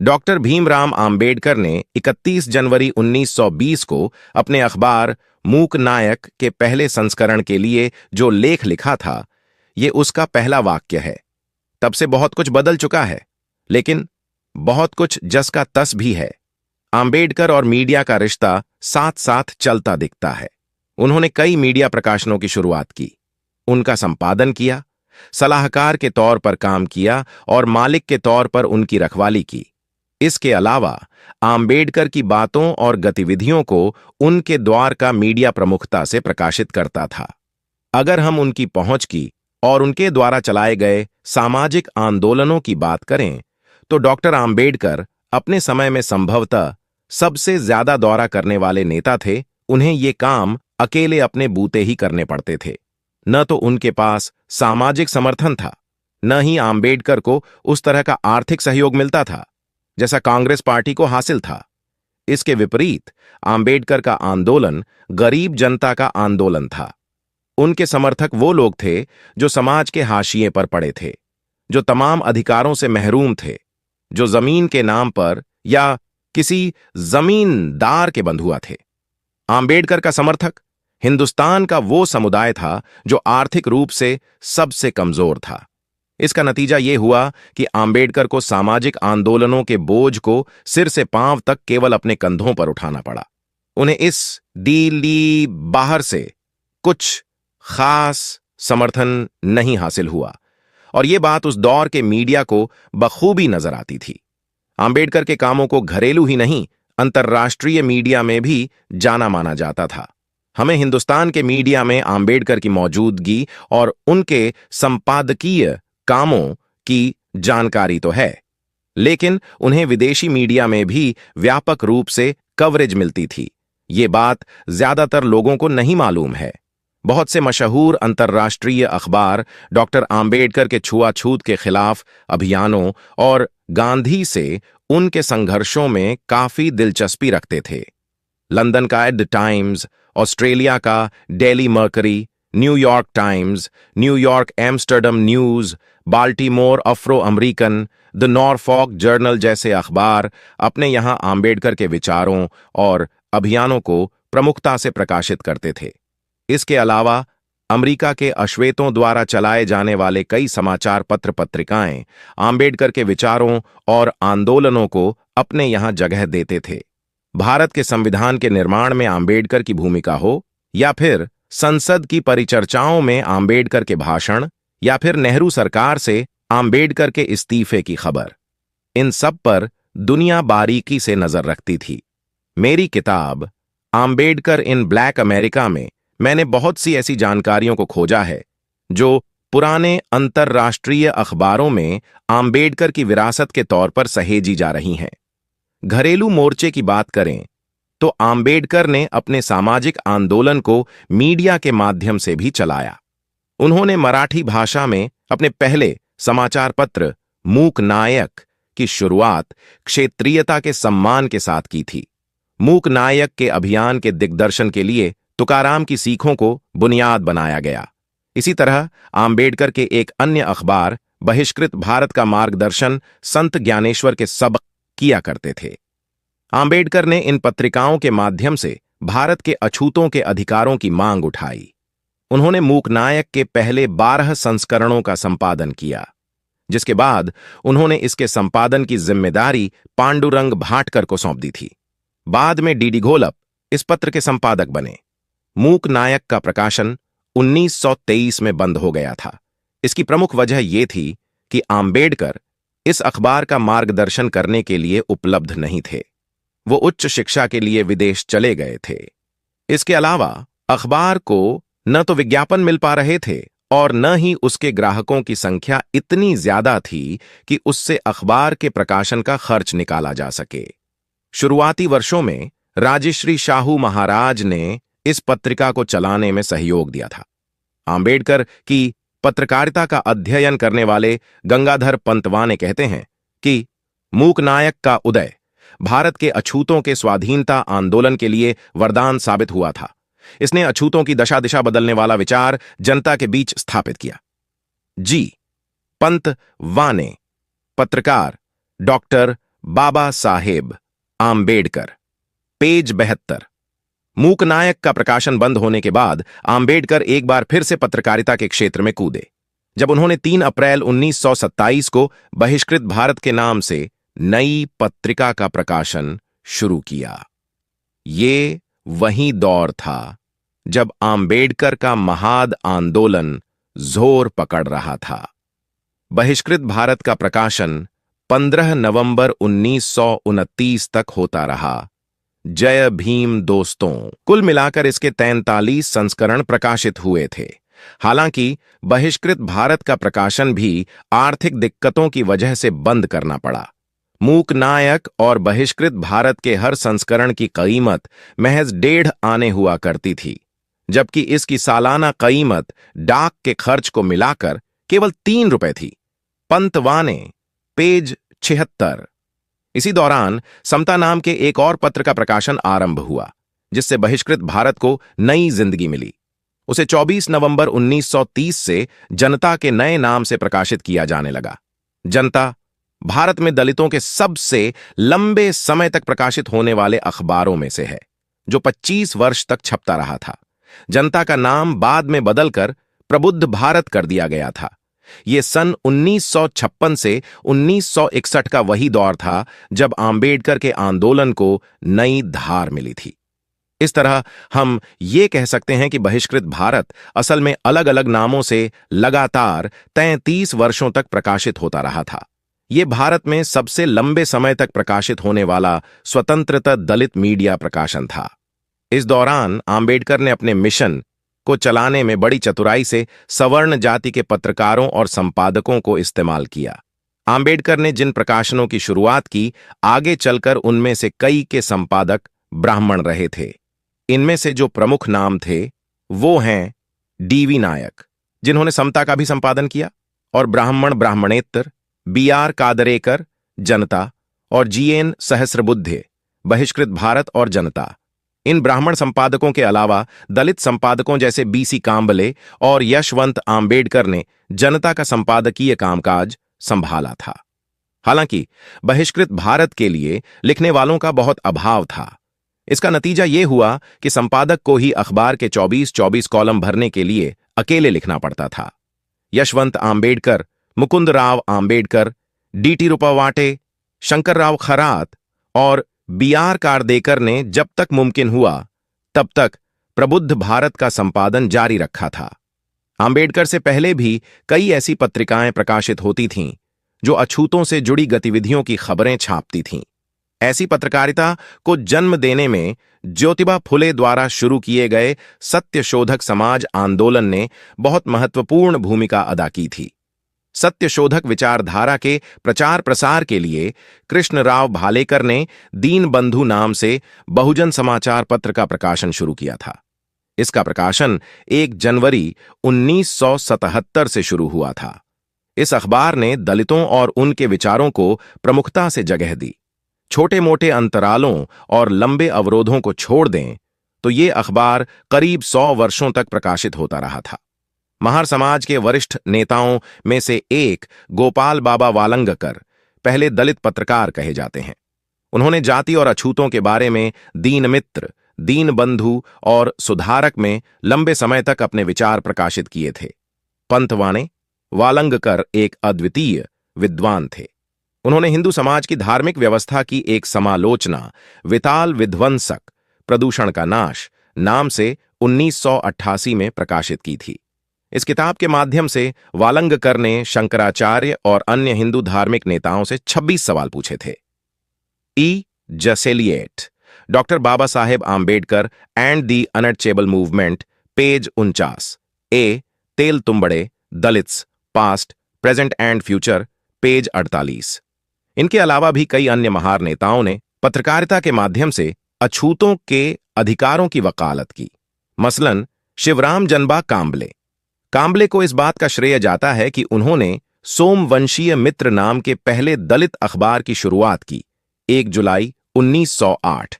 Doctor Bhimrao Ambedkar ने 31 जनवरी 1920 को अपने अखबार मूक नायक के पहले संस्करण के लिए जो लेख लिखा था, ये उसका पहला वाक्य है। तब से बहुत कुछ बदल चुका है, लेकिन बहुत कुछ जस का तस भी है। आम्बेडकर और मीडिया का रिश्ता साथ साथ चलता दिखता है। उन्होंने कई मीडिया प्रकाशनों की शुरुआत की, उनका संपादन किया, सलाहकार के तौर पर काम किया और मालिक के तौर पर उनकी रखवाली की। इसके अलावा आम्बेडकर की बातों और गतिविधियों को उनके द्वार का मीडिया प्रमुखता से प्रकाशित करता था। अगर हम उनकी पहुंच की और उनके द्वारा चलाए गए सामाजिक आंदोलनों की बात करें, तो डॉक्टर आम्बेडकर अपने समय में संभवतः सबसे ज्यादा दौरा करने वाले नेता थे। उन्हें ये काम अकेले अपने बूते ही करने पड़ते थे। न तो उनके पास सामाजिक समर्थन था, न ही आम्बेडकर को उस तरह का आर्थिक सहयोग मिलता था जैसा कांग्रेस पार्टी को हासिल था। इसके विपरीत आम्बेडकर का आंदोलन गरीब जनता का आंदोलन था। उनके समर्थक वो लोग थे जो समाज के हाशिए पर पड़े थे, जो तमाम अधिकारों से महरूम थे, जो जमीन के नाम पर या किसी जमींदार के बंधुआ थे। आम्बेडकर का समर्थक हिंदुस्तान का वो समुदाय था जो आर्थिक रूप से सबसे कमजोर था। इसका नतीजा ये हुआ कि आम्बेडकर को सामाजिक आंदोलनों के बोझ को सिर से पांव तक केवल अपने कंधों पर उठाना पड़ा। उन्हें इस दिल्ली बाहर से कुछ खास समर्थन नहीं हासिल हुआ, और ये बात उस दौर के मीडिया को बखूबी नजर आती थी। आम्बेडकर के कामों को घरेलू ही नहीं, अंतर्राष्ट्रीय मीडिया में भी जाना माना जाता था। हमें हिंदुस्तान के मीडिया में आम्बेडकर की मौजूदगी और उनके संपादकीय कामों की जानकारी तो है, लेकिन उन्हें विदेशी मीडिया में भी व्यापक रूप से कवरेज मिलती थी। ये बात ज्यादातर लोगों को नहीं मालूम है। बहुत से मशहूर अंतर्राष्ट्रीय अखबार डॉक्टर आम्बेडकर के छुआछूत के खिलाफ अभियानों और गांधी से उनके संघर्षों में काफी दिलचस्पी रखते थे। लंदन का द टाइम्स, ऑस्ट्रेलिया का daily mercury, New York times, New York Amsterdam news, Baltimore Afro American, the Norfolk journal जैसे अखबार अपने यहां आम्बेडकर के विचारों और अभियानों को प्रमुखता से प्रकाशित करते थे। इसके अलावा अमेरिका के अश्वेतों द्वारा चलाए जाने वाले कई समाचार पत्र पत्रिकाएं आम्बेडकर के विचारों और आंदोलनों को अपने यहां जगह देते थे। भारत के संविधान के निर्माण में आम्बेडकर की भूमिका हो, या फिर संसद की परिचर्चाओं में आम्बेडकर के भाषण, या फिर नेहरू सरकार से आम्बेडकर के इस्तीफे की खबर, इन सब पर दुनिया बारीकी से नजर रखती थी। मेरी किताब आम्बेडकर इन ब्लैक अमेरिका में मैंने बहुत सी ऐसी जानकारियों को खोजा है जो पुराने अंतर्राष्ट्रीय अखबारों में आम्बेडकर की विरासत के तौर पर सहेजी जा रही हैं। घरेलू मोर्चे की बात करें तो आम्बेडकर ने अपने सामाजिक आंदोलन को मीडिया के माध्यम से भी चलाया। उन्होंने मराठी भाषा में अपने पहले समाचार पत्र मूक नायक की शुरुआत क्षेत्रीयता के सम्मान के साथ की थी। मूक नायक के अभियान के दिग्दर्शन के लिए तुकाराम की सीखों को बुनियाद बनाया गया। इसी तरह आम्बेडकर के एक अन्य अखबार बहिष्कृत भारत का मार्गदर्शन संत ज्ञानेश्वर के सबक किया करते थे। आम्बेडकर ने इन पत्रिकाओं के माध्यम से भारत के अछूतों के अधिकारों की मांग उठाई। उन्होंने मूकनायक के पहले 12 संस्करणों का संपादन किया, जिसके बाद उन्होंने इसके संपादन की जिम्मेदारी पांडुरंग भाटकर को सौंप दी थी। बाद में डीडी घोलप इस पत्र के संपादक बने। मूकनायक का प्रकाशन 1923 में बंद हो गया था। इसकी प्रमुख वजह यह थी कि आम्बेडकर इस अखबार का मार्गदर्शन करने के लिए उपलब्ध नहीं थे। वो उच्च शिक्षा के लिए विदेश चले गए थे। इसके अलावा अखबार को न तो विज्ञापन मिल पा रहे थे और न ही उसके ग्राहकों की संख्या इतनी ज्यादा थी कि उससे अखबार के प्रकाशन का खर्च निकाला जा सके। शुरुआती वर्षों में राजश्री शाहू महाराज ने इस पत्रिका को चलाने में सहयोग दिया था। आम्बेडकर की पत्रकारिता का अध्ययन करने वाले गंगाधर पंतवा ने कहते हैं कि मूकनायक का उदय भारत के अछूतों के स्वाधीनता आंदोलन के लिए वरदान साबित हुआ था। इसने अछूतों की दशा दिशा बदलने वाला विचार जनता के बीच स्थापित किया। जी पंतवा ने पत्रकार डॉक्टर बाबा साहेब आम्बेडकर, पेज 72। मूक नायक का प्रकाशन बंद होने के बाद आम्बेडकर एक बार फिर से पत्रकारिता के क्षेत्र में कूदे, जब उन्होंने 3 अप्रैल 1927 को बहिष्कृत भारत के नाम से नई पत्रिका का प्रकाशन शुरू किया। ये वही दौर था जब आम्बेडकर का महाद आंदोलन जोर पकड़ रहा था। बहिष्कृत भारत का प्रकाशन 15 नवंबर 1929 तक होता रहा। जय भीम दोस्तों, कुल मिलाकर इसके 43 संस्करण प्रकाशित हुए थे। हालांकि बहिष्कृत भारत का प्रकाशन भी आर्थिक दिक्कतों की वजह से बंद करना पड़ा। मूक नायक और बहिष्कृत भारत के हर संस्करण की कीमत महज 1.5 आने हुआ करती थी, जबकि इसकी सालाना कीमत डाक के खर्च को मिलाकर केवल 3 रुपए थी। पंतवाने, पेज 76। इसी दौरान समता नाम के एक और पत्र का प्रकाशन आरंभ हुआ, जिससे बहिष्कृत भारत को नई जिंदगी मिली। उसे 24 नवंबर 1930 से जनता के नए नाम से प्रकाशित किया जाने लगा। जनता भारत में दलितों के सबसे लंबे समय तक प्रकाशित होने वाले अखबारों में से है, जो 25 वर्ष तक छपता रहा था। जनता का नाम बाद में बदलकर प्रबुद्ध भारत कर दिया गया था। यह सन 1956 से 1961 का वही दौर था जब आम्बेडकर के आंदोलन को नई धार मिली थी। इस तरह हम ये कह सकते हैं कि बहिष्कृत भारत असल में अलग अलग नामों से लगातार 33 वर्षों तक प्रकाशित होता रहा था। यह भारत में सबसे लंबे समय तक प्रकाशित होने वाला स्वतंत्रता दलित मीडिया प्रकाशन था। इस दौरान आम्बेडकर ने अपने मिशन को चलाने में बड़ी चतुराई से सवर्ण जाति के पत्रकारों और संपादकों को इस्तेमाल किया। आम्बेडकर ने जिन प्रकाशनों की शुरुआत की, आगे चलकर उनमें से कई के संपादक ब्राह्मण रहे थे। इनमें से जो प्रमुख नाम थे वो हैं डीवी नायक, जिन्होंने समता का भी संपादन किया, और ब्राह्मण ब्राह्मणेतर, बीआर कादरेकर जनता, और जीएन सहस्रबुद्धे बहिष्कृत भारत और जनता। इन ब्राह्मण संपादकों के अलावा दलित संपादकों जैसे बीसी कांबले और यशवंत आम्बेडकर ने जनता का संपादकीय कामकाज संभाला था। हालांकि बहिष्कृत भारत के लिए लिखने वालों का बहुत अभाव था। इसका नतीजा यह हुआ कि संपादक को ही अखबार के 24-24 कॉलम भरने के लिए अकेले लिखना पड़ता था। यशवंत आम्बेडकर, मुकुंदराव आम्बेडकर, डीटी रुपवाटे, शंकरराव खरात और बीआर कारदेकर ने जब तक मुमकिन हुआ तब तक प्रबुद्ध भारत का संपादन जारी रखा था। आम्बेडकर से पहले भी कई ऐसी पत्रिकाएं प्रकाशित होती थीं जो अछूतों से जुड़ी गतिविधियों की खबरें छापती थीं। ऐसी पत्रकारिता को जन्म देने में ज्योतिबा फुले द्वारा शुरू किए गए सत्यशोधक समाज आंदोलन ने बहुत महत्वपूर्ण भूमिका अदा की थी। सत्यशोधक विचारधारा के प्रचार प्रसार के लिए कृष्णराव भालेकर ने दीन बंधु नाम से बहुजन समाचार पत्र का प्रकाशन शुरू किया था। इसका प्रकाशन 1 जनवरी 1977 से शुरू हुआ था। इस अखबार ने दलितों और उनके विचारों को प्रमुखता से जगह दी। छोटे मोटे अंतरालों और लंबे अवरोधों को छोड़ दें तो ये अखबार करीब 100 वर्षों तक प्रकाशित होता रहा था। महार समाज के वरिष्ठ नेताओं में से एक गोपाल बाबा वालंगकर पहले दलित पत्रकार कहे जाते हैं। उन्होंने जाति और अछूतों के बारे में दीन मित्र, दीन बंधु और सुधारक में लंबे समय तक अपने विचार प्रकाशित किए थे। पंतवाने वालंगकर एक अद्वितीय विद्वान थे। उन्होंने हिंदू समाज की धार्मिक व्यवस्था की एक समालोचना विताल विध्वंसक प्रदूषण का नाश नाम से 1988 में प्रकाशित की थी। इस किताब के माध्यम से वालंगकर ने शंकराचार्य और अन्य हिंदू धार्मिक नेताओं से 26 सवाल पूछे थे। E Zelliot, doctor Baba Saheb Ambedkar and the untouchable movement, page 49। A Teltumbde, Dalits, past, present and future, page 48। इनके अलावा भी कई अन्य महार नेताओं ने पत्रकारिता के माध्यम से अछूतों के अधिकारों की वकालत की। मसलन शिवराम जनबा कांबले। कांबले को इस बात का श्रेय जाता है कि उन्होंने सोमवंशीय मित्र नाम के पहले दलित अखबार की शुरुआत की 1 जुलाई 1908।